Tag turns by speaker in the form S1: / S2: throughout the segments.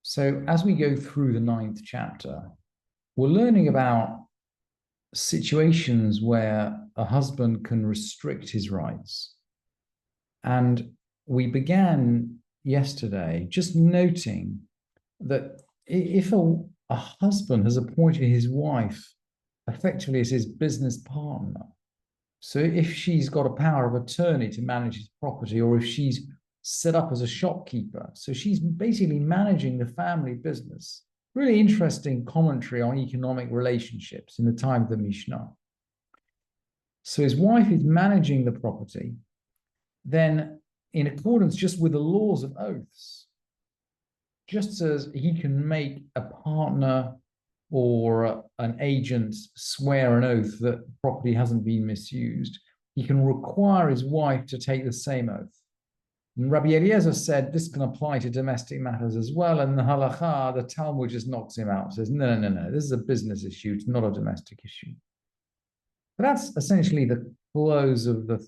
S1: So as we go through the ninth chapter, we're learning about situations where a husband can restrict his rights. And we began yesterday just noting that if a husband has appointed his wife effectively as his business partner, so if she's got a power of attorney to manage his property, or if she's set up as a shopkeeper, so she's basically managing the family business. Really interesting commentary on economic relationships in the time of the Mishnah. So his wife is managing the property, then in accordance just with the laws of oaths, just as he can make a partner or an agent swear an oath that property hasn't been misused, he can require his wife to take the same oath. And Rabbi Eliezer said this can apply to domestic matters as well. And the halacha, the Talmud just knocks him out, says, no, this is a business issue, it's not a domestic issue. But that's essentially the close of the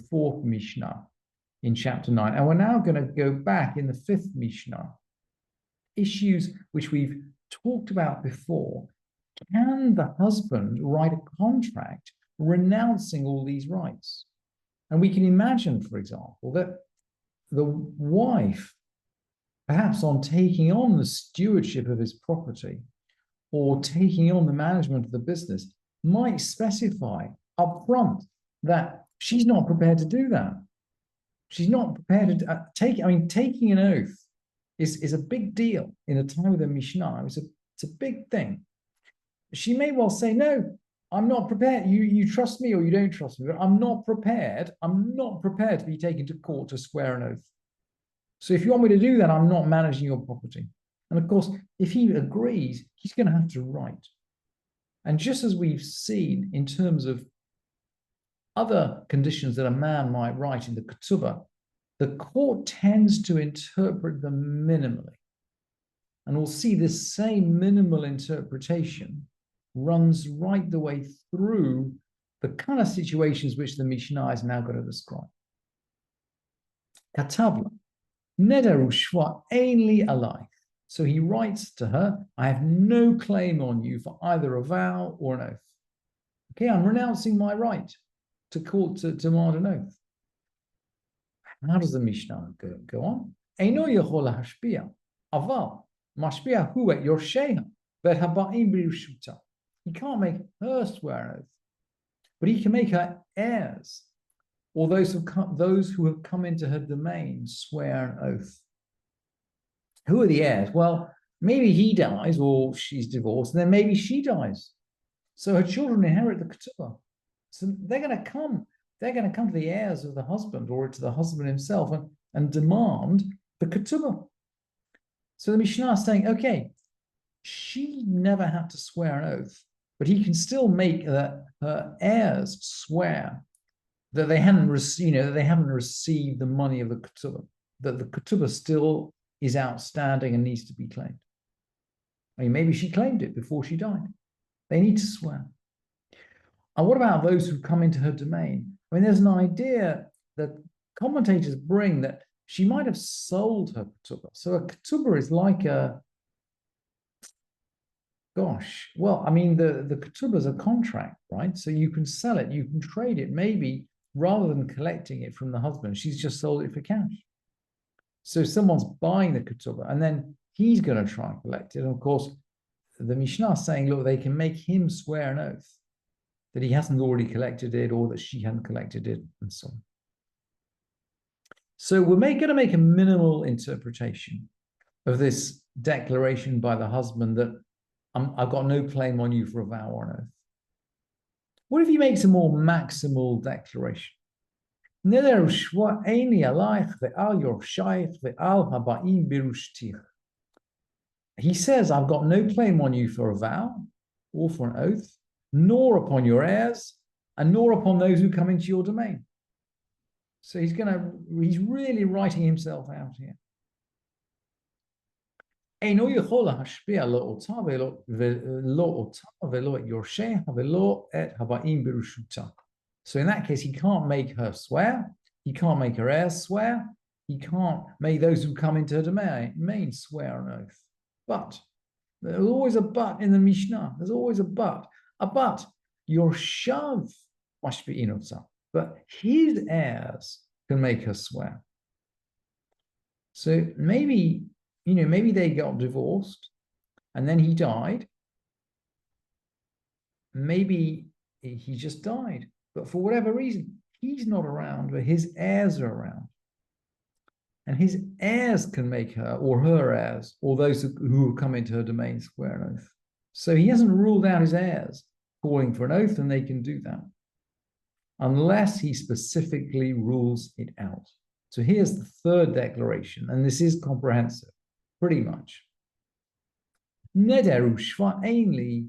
S1: fourth Mishnah in chapter 9. And we're now going to go back in the fifth Mishnah, issues which we've talked about before. Can the husband write a contract renouncing all these rights? And we can imagine, for example, that the wife, perhaps on taking on the stewardship of his property or taking on the management of the business, might specify up front that she's not prepared to do that. She's not prepared to taking an oath is a big deal in the time of the Mishnah. It's a big thing. She may well say, no, I'm not prepared. You trust me or you don't trust me, but I'm not prepared. I'm not prepared to be taken to court to swear an oath. So if you want me to do that, I'm not managing your property. And of course, if he agrees, he's going to have to write. And just as we've seen in terms of other conditions that a man might write in the Ketubot, the court tends to interpret them minimally. And we'll see this same minimal interpretation runs right the way through the kind of situations which the Mishnah is now going to describe. Katavla, nederu shva ainli alai. So he writes to her, I have no claim on you for either a vow or an oath. Okay, I'm renouncing my right to court to demand an oath. How does the Mishnah go on? Eino yachol hashpia, aval mashpia hu et yorsheha ve'et haba'im b'rushuta. He can't make her swear an oath, but he can make her heirs, or those who have come into her domain swear an oath. Who are the heirs? Well, maybe he dies or she's divorced, and then maybe she dies. So her children inherit the ketubah. So they're going to come to the heirs of the husband or to the husband himself and demand the ketubah. So the Mishnah is saying, okay, she never had to swear an oath, but he can still make her heirs swear that they haven't received the money of the ketubah, that the ketubah still is outstanding and needs to be claimed. I mean, maybe she claimed it before she died. They need to swear. And what about those who come into her domain? I mean, there's an idea that commentators bring that she might have sold her ketubah. So a ketubah is like the ketubah is a contract, right? So you can sell it, you can trade it. Maybe rather than collecting it from the husband, she's just sold it for cash. So someone's buying the ketubah, and then he's going to try and collect it. And of course, the Mishnah is saying, look, they can make him swear an oath that he hasn't already collected it or that she hadn't collected it, and so on. So we're going to make a minimal interpretation of this declaration by the husband that I've got no claim on you for a vow or an oath. What if he makes a more maximal declaration? He says, I've got no claim on you for a vow or for an oath, nor upon your heirs, and nor upon those who come into your domain. So he's really writing himself out here. So in that case, he can't make her swear, he can't make her heirs swear, he can't make those who come into her domain swear an oath. But there's always a but in the Mishnah. There's always a but. A but. Your shav must be inotza, but his heirs can make her swear. So maybe, maybe they got divorced and then he died. Maybe he just died, but for whatever reason, he's not around, but his heirs are around. And his heirs can make her, or her heirs, or those who come into her domain swear an oath. So he hasn't ruled out his heirs calling for an oath, and they can do that, unless he specifically rules it out. So here's the third declaration, and this is comprehensive, pretty much. Nederu shva'ein li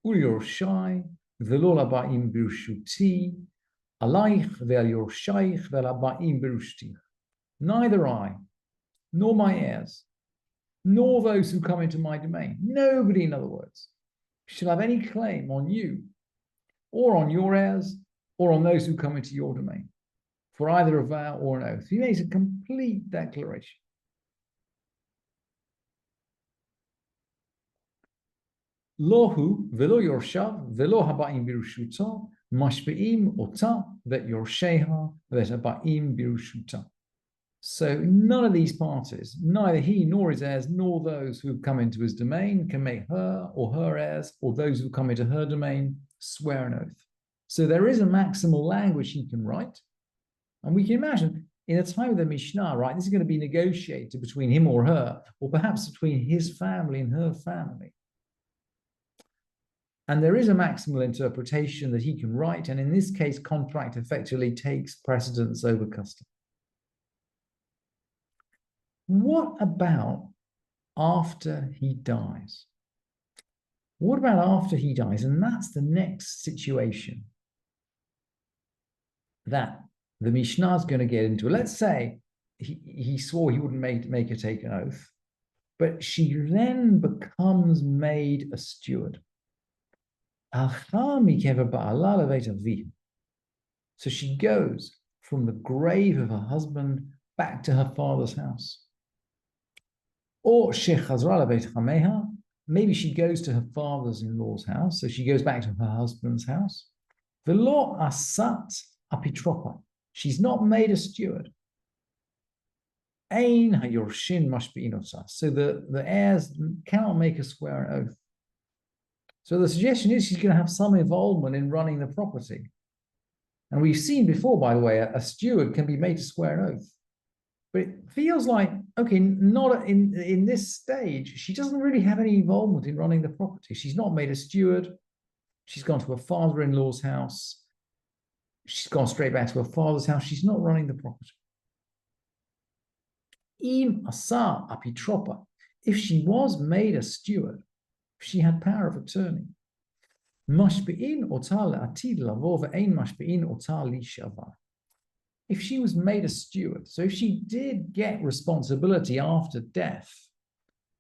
S1: u'yorshai v'lo laba'im b'rushuti alayich ve'al yorshayich ve'laba'im b'rushti. Neither I, nor my heirs, nor those who come into my domain, nobody, in other words, shall have any claim on you, or on your heirs, or on those who come into your domain, for either a vow or an oath. He makes a complete declaration. Lohu velo yorshav velo haba'im birushuta mashpe'im ota vet yorsheha vet haba'im birushuta. So none of these parties, neither he nor his heirs, nor those who have come into his domain, can make her or her heirs, or those who come into her domain, swear an oath. So there is a maximal language he can write. And we can imagine, in the time of the Mishnah, right, this is going to be negotiated between him or her, or perhaps between his family and her family. And there is a maximal interpretation that he can write, and in this case, contract effectively takes precedence over custom. What about after he dies? What about after he dies? And that's the next situation that the Mishnah is going to get into. Let's say he swore he wouldn't make her take an oath, but she then becomes made a steward. So she goes from the grave of her husband back to her father's house. Or maybe she goes to her father's-in-law's house, so she goes back to her husband's house. Velo asat apitropa. She's not made a steward. Ein hayorshin mashbi'inosa. So the heirs cannot make her swear an oath. So the suggestion is she's going to have some involvement in running the property. And we've seen before, by the way, a steward can be made to swear an oath. But it feels like, okay, not in this stage, she doesn't really have any involvement in running the property. She's not made a steward. She's gone to her father-in-law's house. She's gone straight back to her father's house. She's not running the property. Im asa apitropa. If she was made a steward, if she had power of attorney, mashbe'in otal atid lavo ve'ein mashbe'in otal li shavar. If she was made a steward, so if she did get responsibility after death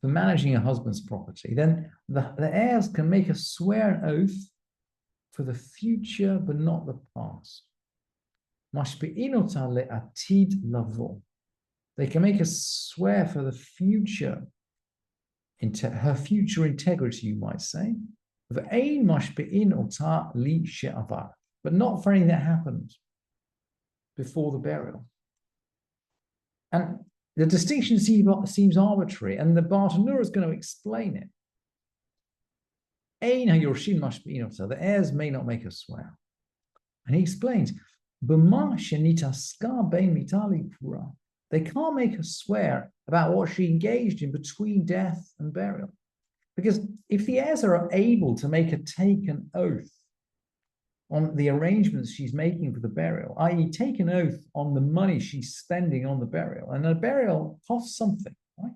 S1: for managing her husband's property, then the heirs can make her swear an oath for the future, but not the past. Mashbe'inota le'atid lavo. They can make her swear for the future, her future integrity, you might say. Ve'ein mashbe'inota li she'avar, but not for anything that happened before the burial. And the distinction seems arbitrary, and the Bartanura is going to explain it. Ein hayorshin mashbe'inota, the heirs may not make her swear. And he explains, B'ma shenitaska bein mitali pura. They can't make her swear about what she engaged in between death and burial. Because if the heirs are able to make her take an oath on the arrangements she's making for the burial, i.e. take an oath on the money she's spending on the burial, and a burial costs something, right?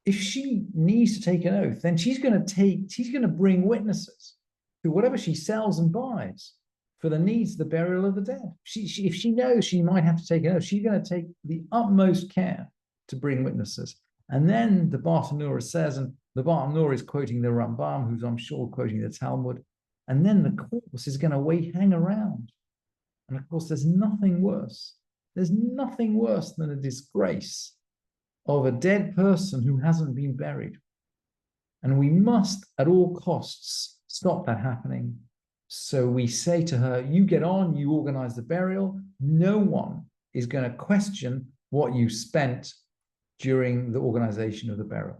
S1: If she needs to take an oath, then she's going to bring witnesses to whatever she sells and buys for the needs of the burial of the dead. If she knows she might have to take an oath, she's going to take the utmost care to bring witnesses. And then the Bartanura says, and the Bartanura is quoting the Rambam, who's I'm sure quoting the Talmud, and then the corpse is going to hang around And of course, there's nothing worse. There's nothing worse than a disgrace of a dead person who hasn't been buried. And we must, at all costs, stop that happening. So we say to her, you get on, you organize the burial. No one is going to question what you spent during the organization of the burial.